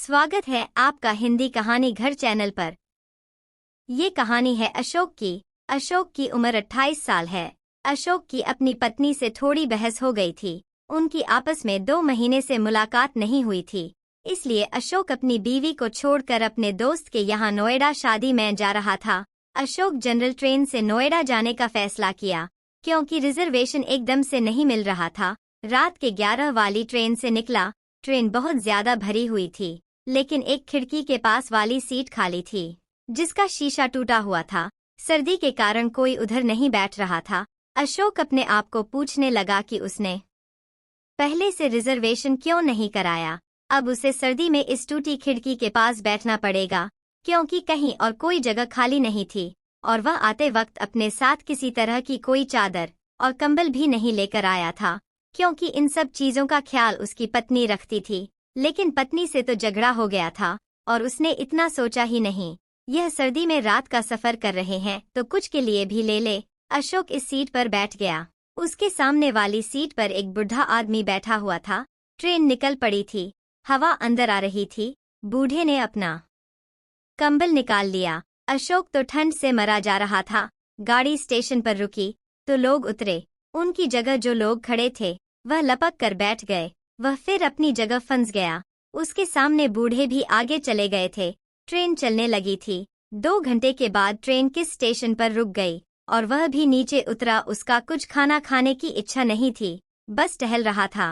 स्वागत है आपका हिंदी कहानी घर चैनल पर। ये कहानी है अशोक की। अशोक की उम्र 28 साल है। अशोक की अपनी पत्नी से थोड़ी बहस हो गई थी। उनकी आपस में 2 महीने से मुलाकात नहीं हुई थी। इसलिए अशोक अपनी बीवी को छोड़कर अपने दोस्त के यहाँ नोएडा शादी में जा रहा था। अशोक जनरल ट्रेन से नोएडा जाने का फैसला किया क्योंकि रिजर्वेशन एकदम से नहीं मिल रहा था। रात के 11 वाली ट्रेन से निकला। ट्रेन बहुत ज्यादा भरी हुई थी, लेकिन एक खिड़की के पास वाली सीट खाली थी, जिसका शीशा टूटा हुआ था। सर्दी के कारण कोई उधर नहीं बैठ रहा था। अशोक अपने आप को पूछने लगा कि उसने पहले से रिजर्वेशन क्यों नहीं कराया। अब उसे सर्दी में इस टूटी खिड़की के पास बैठना पड़ेगा क्योंकि कहीं और कोई जगह खाली नहीं थी, और वह आते वक्त अपने साथ किसी तरह की कोई चादर और कंबल भी नहीं लेकर आया था, क्योंकि इन सब चीजों का ख्याल उसकी पत्नी रखती थी। लेकिन पत्नी से तो झगड़ा हो गया था और उसने इतना सोचा ही नहीं। यह सर्दी में रात का सफर कर रहे हैं तो कुछ के लिए भी ले ले। अशोक इस सीट पर बैठ गया। उसके सामने वाली सीट पर एक बूढ़ा आदमी बैठा हुआ था। ट्रेन निकल पड़ी थी। हवा अंदर आ रही थी। बूढ़े ने अपना कंबल निकाल लिया। अशोक तो ठंड से मरा जा रहा था। गाड़ी स्टेशन पर रुकी तो लोग उतरे। उनकी जगह जो लोग खड़े थे वह लपक कर बैठ गए। वह फिर अपनी जगह फंस गया। उसके सामने बूढ़े भी आगे चले गए थे। ट्रेन चलने लगी थी। 2 घंटे के बाद ट्रेन किस स्टेशन पर रुक गई और वह भी नीचे उतरा। उसका कुछ खाना खाने की इच्छा नहीं थी, बस टहल रहा था।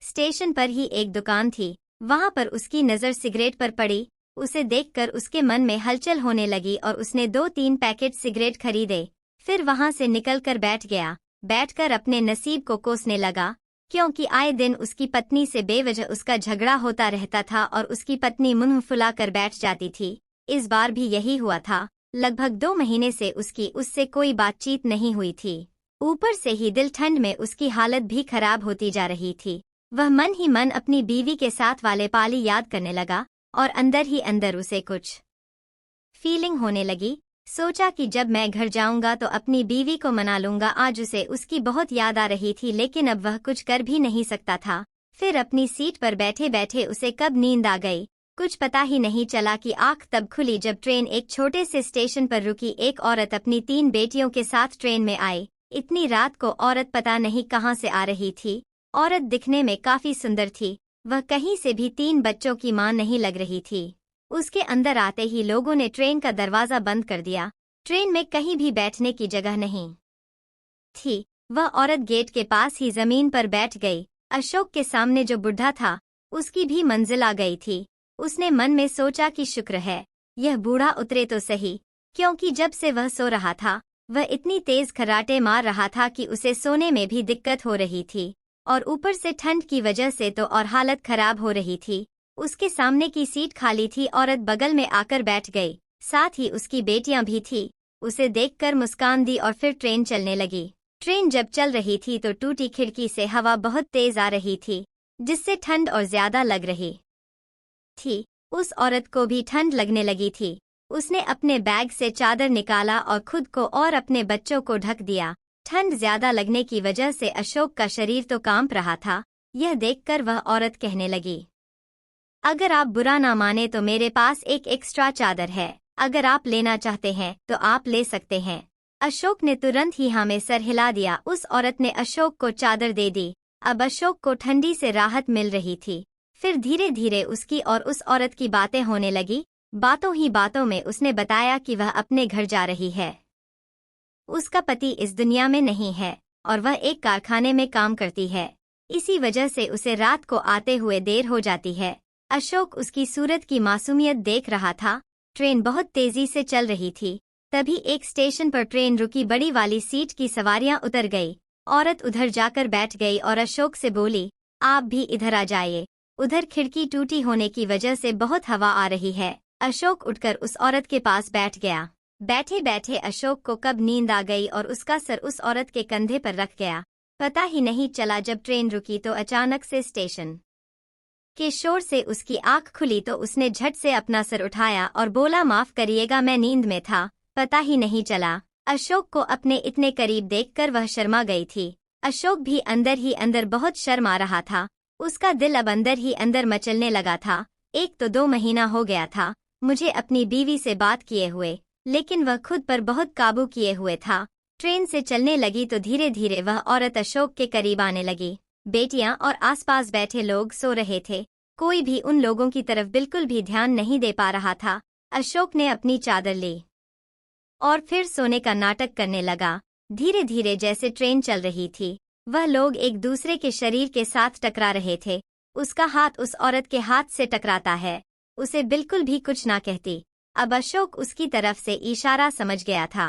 स्टेशन पर ही एक दुकान थी। वहां पर उसकी नज़र सिगरेट पर पड़ी। उसे देखकर उसके मन में हलचल होने लगी और उसने 2-3 पैकेट सिगरेट खरीदे। फिर वहां से निकलकर बैठ गया। बैठकर अपने नसीब को कोसने लगा, क्योंकि आए दिन उसकी पत्नी से बेवजह उसका झगड़ा होता रहता था और उसकी पत्नी मुंह फुलाकर बैठ जाती थी। इस बार भी यही हुआ था। लगभग 2 महीने से उससे कोई बातचीत नहीं हुई थी। ऊपर से ही दिल ठंड में उसकी हालत भी खराब होती जा रही थी। वह मन ही मन अपनी बीवी के साथ वाले पाली याद करने लगा और अंदर ही अंदर उसे कुछ फीलिंग होने लगी। सोचा कि जब मैं घर जाऊंगा तो अपनी बीवी को मना लूंगा। आज उसे उसकी बहुत याद आ रही थी, लेकिन अब वह कुछ कर भी नहीं सकता था। फिर अपनी सीट पर बैठे बैठे उसे कब नींद आ गई, कुछ पता ही नहीं चला कि आंख तब खुली जब ट्रेन एक छोटे से स्टेशन पर रुकी। एक औरत अपनी 3 बेटियों के साथ ट्रेन में आई। इतनी रात को औरत पता नहीं कहाँ से आ रही थी। औरत दिखने में काफी सुंदर थी। वह कहीं से भी 3 बच्चों की मां नहीं लग रही थी। उसके अंदर आते ही लोगों ने ट्रेन का दरवाजा बंद कर दिया। ट्रेन में कहीं भी बैठने की जगह नहीं थी। वह औरत गेट के पास ही जमीन पर बैठ गई। अशोक के सामने जो बुढ़ा था उसकी भी मंजिल आ गई थी। उसने मन में सोचा कि शुक्र है यह बूढ़ा उतरे तो सही, क्योंकि जब से वह सो रहा था वह इतनी तेज खर्राटे मार रहा था कि उसे सोने में भी दिक्कत हो रही थी, और ऊपर से ठंड की वजह से तो और हालत खराब हो रही थी। उसके सामने की सीट खाली थी। औरत बगल में आकर बैठ गई। साथ ही उसकी बेटियां भी थी। उसे देखकर मुस्कान दी और फिर ट्रेन चलने लगी। ट्रेन जब चल रही थी तो टूटी खिड़की से हवा बहुत तेज आ रही थी, जिससे ठंड और ज्यादा लग रही थी। उस औरत को भी ठंड लगने लगी थी। उसने अपने बैग से चादर निकाला और खुद को और अपने बच्चों को ढक दिया। ठंड ज्यादा लगने की वजह से अशोक का शरीर तो कांप रहा था। यह देखकर वह औरत कहने लगी, अगर आप बुरा ना माने तो मेरे पास एक एक्स्ट्रा चादर है। अगर आप लेना चाहते हैं तो आप ले सकते हैं। अशोक ने तुरंत ही हाँ में सर हिला दिया। उस औरत ने अशोक को चादर दे दी। अब अशोक को ठंडी से राहत मिल रही थी। फिर धीरे धीरे उसकी और उस औरत की बातें होने लगी। बातों ही बातों में उसने बताया कि वह अपने घर जा रही है। उसका पति इस दुनिया में नहीं है और वह एक कारखाने में काम करती है। इसी वजह से उसे रात को आते हुए देर हो जाती है। अशोक उसकी सूरत की मासूमियत देख रहा था। ट्रेन बहुत तेजी से चल रही थी। तभी एक स्टेशन पर ट्रेन रुकी। बड़ी वाली सीट की सवारियां उतर गई। औरत उधर जाकर बैठ गई और अशोक से बोली, आप भी इधर आ जाइए। उधर खिड़की टूटी होने की वजह से बहुत हवा आ रही है। अशोक उठकर उस औरत के पास बैठ गया। बैठे बैठे अशोक को कब नींद आ गई और उसका सर उस औरत के कंधे पर रख गया। पता ही नहीं चला। जब ट्रेन रुकी तो अचानक से स्टेशन के शोर से उसकी आंख खुली तो उसने झट से अपना सर उठाया और बोला, माफ करिएगा, मैं नींद में था, पता ही नहीं चला। अशोक को अपने इतने करीब देखकर वह शर्मा गई थी। अशोक भी अंदर ही अंदर बहुत शर्मा रहा था। उसका दिल अब अंदर ही अंदर मचलने लगा था। एक तो 2 महीना हो गया था मुझे अपनी बीवी से बात किए हुए, लेकिन वह खुद पर बहुत काबू किए हुए था। ट्रेन से चलने लगी तो धीरे धीरे वह औरत अशोक के करीब आने लगी। बेटियां और आसपास बैठे लोग सो रहे थे, कोई भी उन लोगों की तरफ बिल्कुल भी ध्यान नहीं दे पा रहा था। अशोक ने अपनी चादर ली और फिर सोने का नाटक करने लगा। धीरे धीरे जैसे ट्रेन चल रही थी, वह लोग एक दूसरे के शरीर के साथ टकरा रहे थे। उसका हाथ उस औरत के हाथ से टकराता है, उसे बिल्कुल भी कुछ ना कहती। अब अशोक उसकी तरफ से इशारा समझ गया था।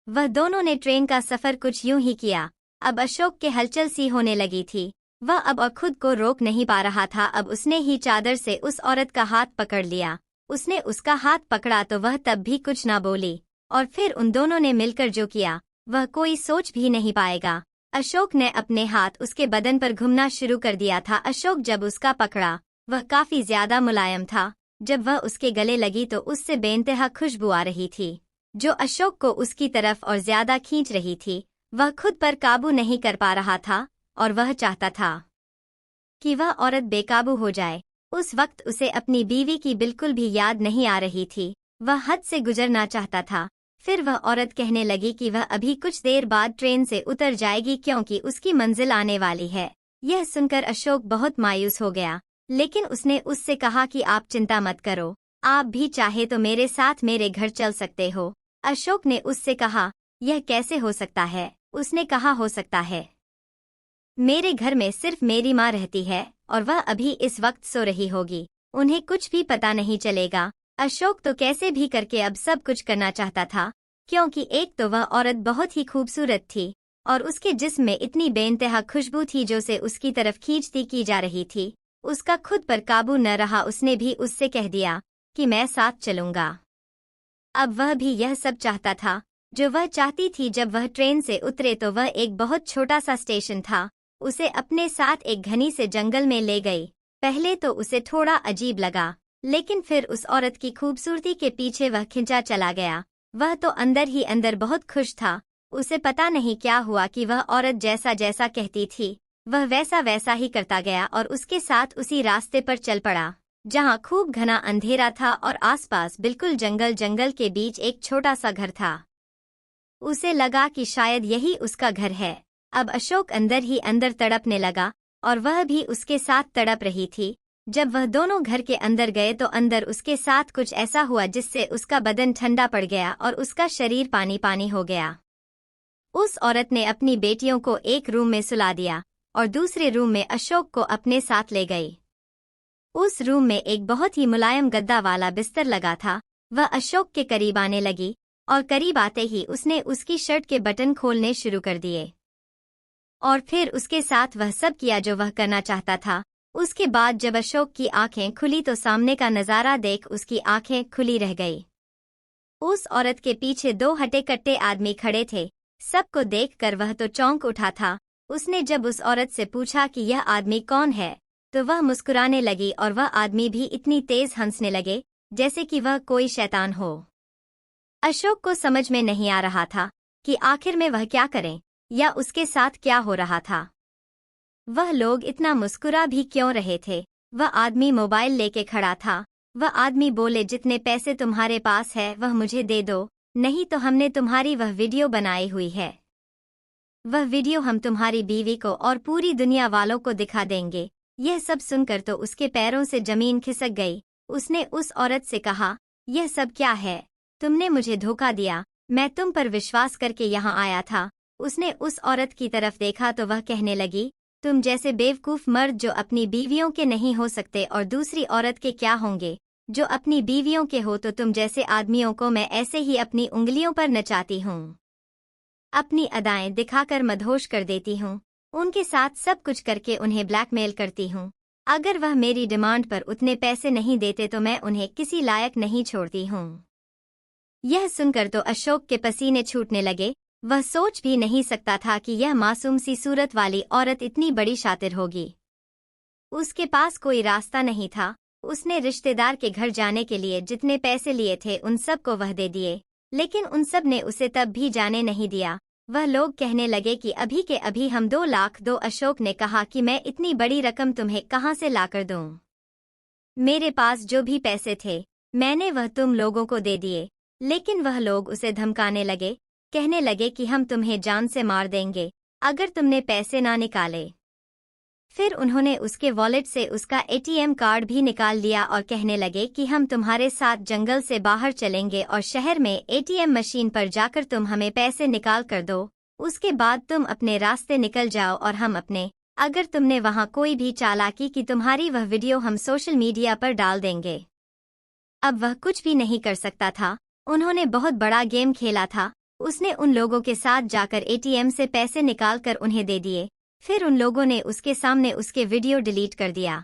वह दोनों ने ट्रेन का सफर कुछ यूं ही किया। अब अशोक के हलचल सी होने लगी थी, वह अब और खुद को रोक नहीं पा रहा था। अब उसने ही चादर से उस औरत का हाथ पकड़ लिया। उसने उसका हाथ पकड़ा तो वह तब भी कुछ ना बोली, और फिर उन दोनों ने मिलकर जो किया वह कोई सोच भी नहीं पाएगा। अशोक ने अपने हाथ उसके बदन पर घुमाना शुरू कर दिया था। अशोक जब उसका पकड़ा, वह काफी ज्यादा मुलायम था। जब वह उसके गले लगी तो उससे बेइंतहा खुशबू आ रही थी, जो अशोक को उसकी तरफ और ज्यादा खींच रही थी। वह खुद पर काबू नहीं कर पा रहा था और वह चाहता था कि वह औरत बेकाबू हो जाए। उस वक्त उसे अपनी बीवी की बिल्कुल भी याद नहीं आ रही थी, वह हद से गुजरना चाहता था। फिर वह औरत कहने लगी कि वह अभी कुछ देर बाद ट्रेन से उतर जाएगी क्योंकि उसकी मंजिल आने वाली है। यह सुनकर अशोक बहुत मायूस हो गया, लेकिन उसने उससे कहा कि आप चिंता मत करो, आप भी चाहे तो मेरे साथ मेरे घर चल सकते हो। अशोक ने उससे कहा, यह कैसे हो सकता है? उसने कहा, हो सकता है, मेरे घर में सिर्फ मेरी माँ रहती है और वह अभी इस वक्त सो रही होगी, उन्हें कुछ भी पता नहीं चलेगा। अशोक तो कैसे भी करके अब सब कुछ करना चाहता था, क्योंकि एक तो वह औरत बहुत ही खूबसूरत थी और उसके जिस्म में इतनी बेइंतहा खुशबू थी जो से उसकी तरफ खींचती की जा रही थी। उसका खुद पर काबू न रहा, उसने भी उससे कह दिया कि मैं साथ चलूंगा। अब वह भी यह सब चाहता था जो वह चाहती थी। जब वह ट्रेन से उतरे तो वह एक बहुत छोटा सा स्टेशन था, उसे अपने साथ एक घनी से जंगल में ले गई। पहले तो उसे थोड़ा अजीब लगा, लेकिन फिर उस औरत की खूबसूरती के पीछे वह खिंचा चला गया। वह तो अंदर ही अंदर बहुत खुश था। उसे पता नहीं क्या हुआ कि वह औरत जैसा जैसा कहती थी वह वैसा वैसा ही करता गया और उसके साथ उसी रास्ते पर चल पड़ा जहां खूब घना अंधेरा था और आसपास बिल्कुल जंगल। जंगल के बीच एक छोटा सा घर था। उसे लगा कि शायद यही उसका घर है। अब अशोक अंदर ही अंदर तड़पने लगा और वह भी उसके साथ तड़प रही थी। जब वह दोनों घर के अंदर गए तो अंदर उसके साथ कुछ ऐसा हुआ जिससे उसका बदन ठंडा पड़ गया और उसका शरीर पानी पानी हो गया। उस औरत ने अपनी बेटियों को एक रूम में सुला दिया और दूसरे रूम में अशोक को अपने साथ ले गई। उस रूम में एक बहुत ही मुलायम गद्दा वाला बिस्तर लगा था। वह अशोक के करीब आने लगी और करीब आते ही उसने उसकी शर्ट के बटन खोलने शुरू कर दिए और फिर उसके साथ वह सब किया जो वह करना चाहता था। उसके बाद जब अशोक की आंखें खुली तो सामने का नज़ारा देख उसकी आंखें खुली रह गई। उस औरत के पीछे 2 हट्टे कट्टे आदमी खड़े थे। सबको देखकर वह तो चौंक उठा था। उसने जब उस औरत से पूछा कि यह आदमी कौन है तो वह मुस्कुराने लगी और वह आदमी भी इतनी तेज हंसने लगे जैसे कि वह कोई शैतान हो। अशोक को समझ में नहीं आ रहा था कि आखिर में वह क्या करे या उसके साथ क्या हो रहा था। वह लोग इतना मुस्कुरा भी क्यों रहे थे? वह आदमी मोबाइल लेके खड़ा था। वह आदमी बोले, जितने पैसे तुम्हारे पास है वह मुझे दे दो, नहीं तो हमने तुम्हारी वह वीडियो बनाई हुई है। वह वीडियो हम तुम्हारी बीवी को और पूरी दुनिया वालों को दिखा देंगे। यह सब सुनकर तो उसके पैरों से जमीन खिसक गई। उसने उस औरत से कहा, यह सब क्या है? तुमने मुझे धोखा दिया, मैं तुम पर विश्वास करके यहाँ आया था। उसने उस औरत की तरफ देखा तो वह कहने लगी, तुम जैसे बेवकूफ मर्द जो अपनी बीवियों के नहीं हो सकते और दूसरी औरत के क्या होंगे जो अपनी बीवियों के हो, तो तुम जैसे आदमियों को मैं ऐसे ही अपनी उंगलियों पर नचाती हूँ, अपनी अदाएं दिखाकर मदहोश कर देती हूँ, उनके साथ सब कुछ करके उन्हें ब्लैकमेल करती हूँ। अगर वह मेरी डिमांड पर उतने पैसे नहीं देते तो मैं उन्हें किसी लायक नहीं छोड़ती हूँ। यह सुनकर तो अशोक के पसीने छूटने लगे। वह सोच भी नहीं सकता था कि यह मासूम सी सूरत वाली औरत इतनी बड़ी शातिर होगी। उसके पास कोई रास्ता नहीं था। उसने रिश्तेदार के घर जाने के लिए जितने पैसे लिए थे उन सब को वह दे दिए, लेकिन उन सब ने उसे तब भी जाने नहीं दिया। वह लोग कहने लगे कि अभी के अभी हम 2 लाख दो। अशोक ने कहा कि मैं इतनी बड़ी रकम तुम्हें कहाँ से लाकर दूं? मेरे पास जो भी पैसे थे मैंने वह तुम लोगों को दे दिए, लेकिन वह लोग उसे धमकाने लगे, कहने लगे कि हम तुम्हें जान से मार देंगे अगर तुमने पैसे ना निकाले। फिर उन्होंने उसके वॉलेट से उसका एटीएम कार्ड भी निकाल लिया और कहने लगे कि हम तुम्हारे साथ जंगल से बाहर चलेंगे और शहर में एटीएम मशीन पर जाकर तुम हमें पैसे निकाल कर दो, उसके बाद तुम अपने रास्ते निकल जाओ और हम अपने। अगर तुमने वहां कोई भी चालाकी की तुम्हारी वह वीडियो हम सोशल मीडिया पर डाल देंगे। अब वह कुछ भी नहीं कर सकता था, उन्होंने बहुत बड़ा गेम खेला था। उसने उन लोगों के साथ जाकर एटीएम से पैसे निकालकर उन्हें दे दिए। फिर उन लोगों ने उसके सामने उसके वीडियो डिलीट कर दिया।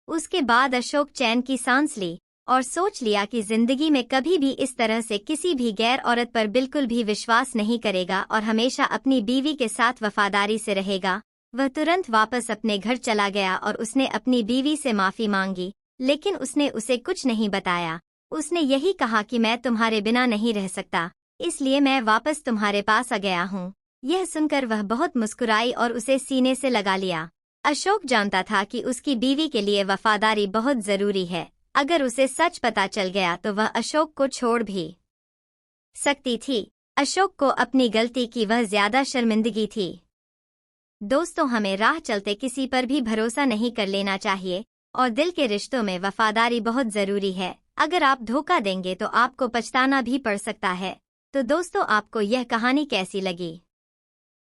उसके बाद अशोक चैन की सांस ली और सोच लिया कि जिंदगी में कभी भी इस तरह से किसी भी गैर औरत पर बिल्कुल भी विश्वास नहीं करेगा और हमेशा अपनी बीवी के साथ वफादारी से रहेगा। वह तुरंत वापस अपने घर चला गया और उसने अपनी बीवी से माफी मांगी, लेकिन उसने उसे कुछ नहीं बताया। उसने यही कहा कि मैं तुम्हारे बिना नहीं रह सकता, इसलिए मैं वापस तुम्हारे पास आ गया हूँ। यह सुनकर वह बहुत मुस्कुराई और उसे सीने से लगा लिया। अशोक जानता था कि उसकी बीवी के लिए वफादारी बहुत जरूरी है। अगर उसे सच पता चल गया तो वह अशोक को छोड़ भी सकती थी। अशोक को अपनी गलती की वह ज्यादा शर्मिंदगी थी। दोस्तों, हमें राह चलते किसी पर भी भरोसा नहीं कर लेना चाहिए और दिल के रिश्तों में वफादारी बहुत जरूरी है। अगर आप धोखा देंगे तो आपको पछताना भी पड़ सकता है। तो दोस्तों, आपको यह कहानी कैसी लगी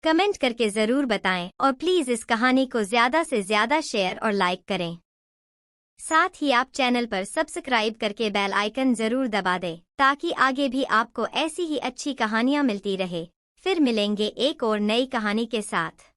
कमेंट करके जरूर बताएं और प्लीज इस कहानी को ज्यादा से ज्यादा शेयर और लाइक करें। साथ ही आप चैनल पर सब्सक्राइब करके बेल आइकन जरूर दबा दें ताकि आगे भी आपको ऐसी ही अच्छी कहानियां मिलती रहे। फिर मिलेंगे एक और नई कहानी के साथ।